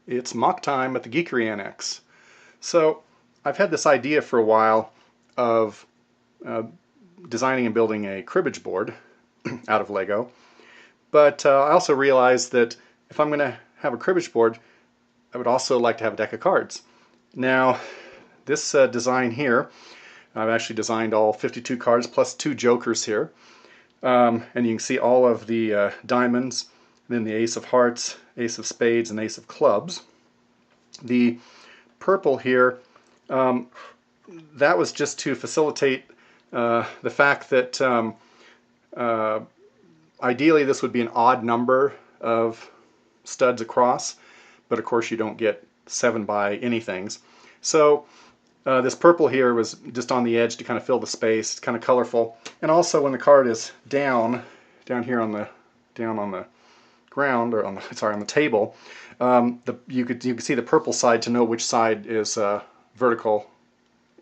It's mock time at the Geekery Annex. So I've had this idea for a while of uh, designing and building a cribbage board out of Lego, but I also realized that if I'm going to have a cribbage board, I would also like to have a deck of cards. Now, this design here, I've actually designed all 52 cards plus 2 jokers here. And you can see all of the diamonds, then the ace of hearts, ace of spades, and ace of clubs. The purple here, that was just to facilitate the fact that ideally this would be an odd number of studs across, but of course you don't get 7 by anythings. So this purple here was just on the edge to kind of fill the space. It's kind of colorful, and also when the card is down here on the ground, or on the table, you could see the purple side to know which side is vertical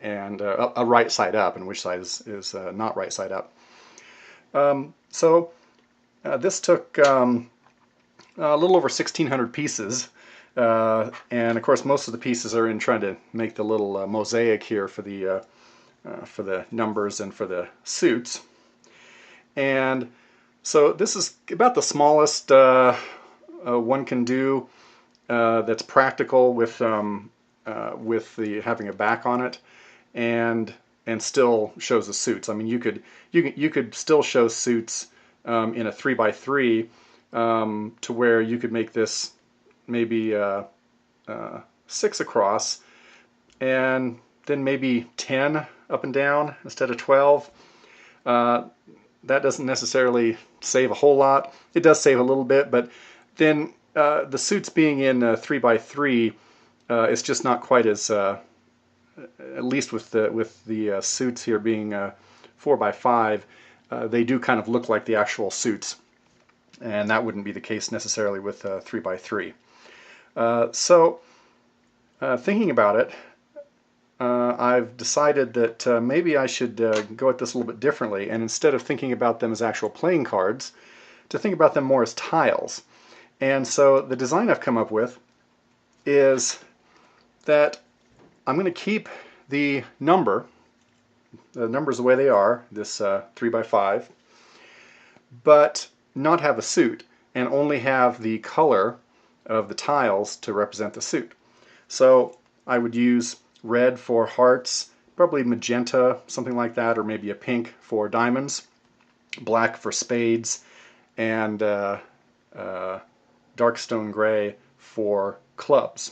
and a right side up, and which side is not right side up. So this took a little over 1,600 pieces. And of course most of the pieces are in trying to make the little mosaic here for the numbers and for the suits. And so this is about the smallest one can do that's practical with the having a back on it, and still shows the suits. I mean, you could still show suits in a 3x3 to where you could make this maybe 6 across, and then maybe 10 up and down instead of 12. That doesn't necessarily save a whole lot. It does save a little bit, but then the suits being in 3x3 is just not quite as, at least with the suits here being 4x5, they do kind of look like the actual suits, and that wouldn't be the case necessarily with 3x3. So thinking about it, I've decided that maybe I should go at this a little bit differently, and instead of thinking about them as actual playing cards, to think about them more as tiles. And so the design I've come up with is that I'm going to keep the numbers the way they are, this 3x5, but not have a suit, and only have the color of the tiles to represent the suit. So I would use red for hearts, probably magenta, something like that, or maybe a pink for diamonds, black for spades, and dark stone gray for clubs.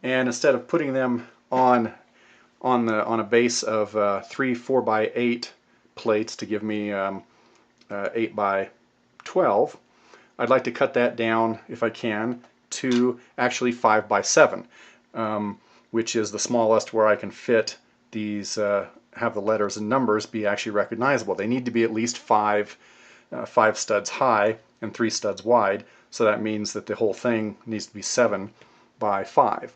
And instead of putting them on a base of 3 4x8 plates to give me 8 by 12, I'd like to cut that down, if I can, to actually 5 by 7, which is the smallest where I can fit these, have the letters and numbers be actually recognizable. They need to be at least 5 studs high and 3 studs wide, so that means that the whole thing needs to be 7 by 5.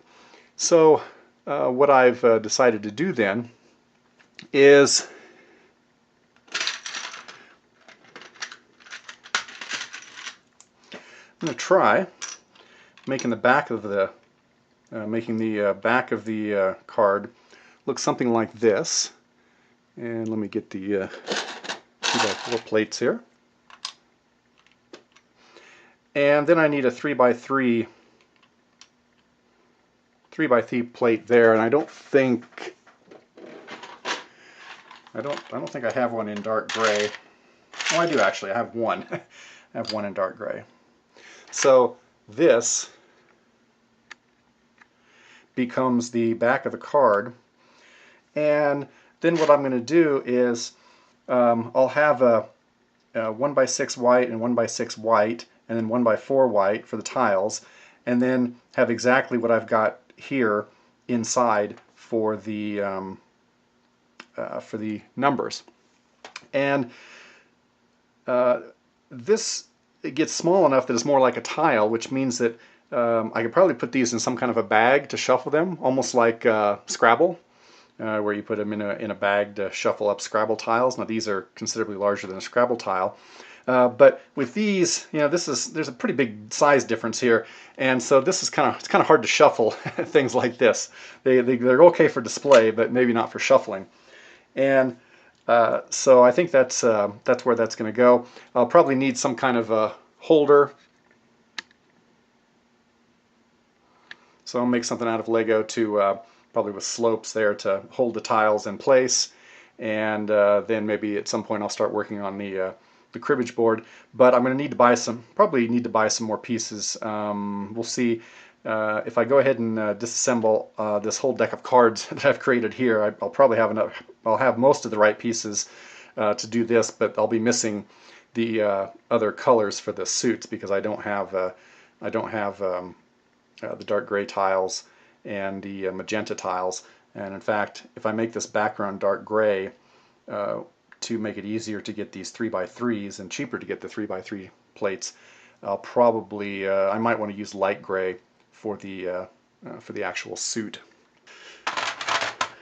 So what I've decided to do then is I'm going to try making the back of the card look something like this. And let me get the little plates here. And then I need a 3x3 plate there, and I don't think I have one in dark gray. Oh, I do actually. I have one. I have one in dark gray. So this becomes the back of the card, and then what I'm going to do is I'll have a 1x6 white and 1x6 white, and then 1x4 white for the tiles, and then have exactly what I've got here inside for the numbers. And this, it gets small enough that it's more like a tile, which means that I could probably put these in some kind of a bag to shuffle them, almost like Scrabble, where you put them in a bag to shuffle up Scrabble tiles. Now these are considerably larger than a Scrabble tile, But with these, you know, there's a pretty big size difference here, and so this is it's kind of hard to shuffle things like this. They're okay for display, but maybe not for shuffling. And so I think that's where that's going to go. I'll probably need some kind of a holder. So I'll make something out of Lego to probably with slopes there to hold the tiles in place, and then maybe at some point I'll start working on the cribbage board. But I'm going to need to buy probably need to buy some more pieces. We'll see. If I go ahead and disassemble this whole deck of cards that I've created here, I'll probably have enough. I'll have most of the right pieces to do this, but I'll be missing the other colors for the suits because I don't have the dark gray tiles and the magenta tiles. And in fact, if I make this background dark gray to make it easier to get these 3x3s and cheaper to get the 3x3 plates, I'll probably I might want to use light gray for the actual suit.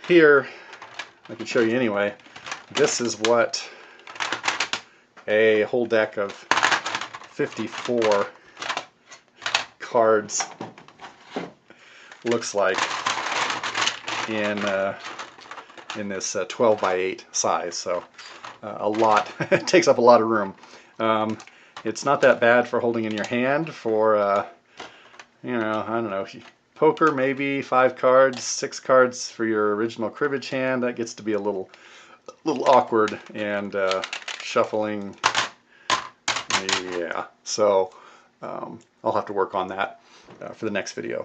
Here, I can show you anyway. This is what a whole deck of 54 cards looks like in this 12x8 size. So a lot. It takes up a lot of room. It's not that bad for holding in your hand for you know, I don't know, poker maybe 5 cards, 6 cards for your original cribbage hand. That gets to be a little awkward, and shuffling, yeah. So I'll have to work on that for the next video.